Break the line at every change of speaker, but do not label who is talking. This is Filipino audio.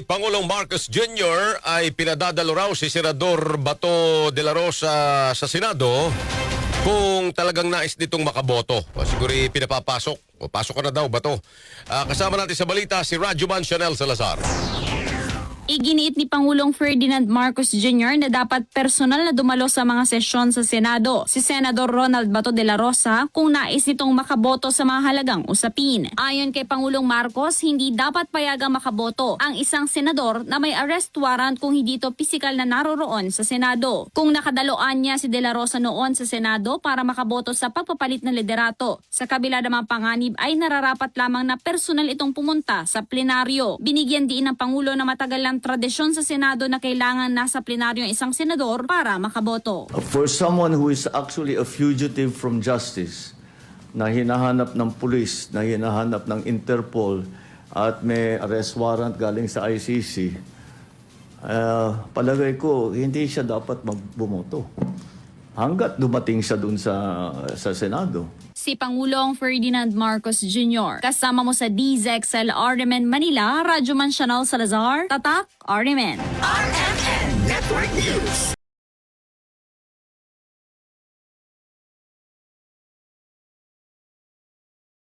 Pangulong Marcos Jr. ay pinadadalo raw si Senador Bato de la Rosa sa Senado kung talagang nais nitong makaboto. O siguro pinapapasok. O pasok ka na daw, Bato. Kasama natin sa balita si Rajuman Chanel Salazar.
Iginiit ni Pangulong Ferdinand Marcos Jr. na dapat personal na dumalo sa mga sesyon sa Senado si Senador Ronald Bato de la Rosa kung nais nitong makaboto sa mga halagang usapin. Ayon kay Pangulong Marcos, hindi dapat payagang makaboto ang isang senador na may arrest warrant kung hindi ito pisikal na naroroon sa Senado. Kung nakadaloan niya si de la Rosa noon sa Senado para makaboto sa pagpapalit ng liderato, sa kabila ng mga panganib ay nararapat lamang na personal itong pumunta sa plenaryo. Binigyan din ng Pangulo na matagal lang tradisyon sa Senado na kailangan nasa plenaryo ang isang senador para makaboto.
For someone who is actually a fugitive from justice, na hinahanap ng pulis, na hinahanap ng Interpol, at may arrest warrant galing sa ICC, palagay ko, hindi siya dapat magbumoto hanggat dumating siya dun sa Senado.
Si Pangulong Ferdinand Marcos Jr. Kasama mo sa DZXL RMN Manila, Rajuman Chanel Salazar, Tatak RMN.
RMN Network News.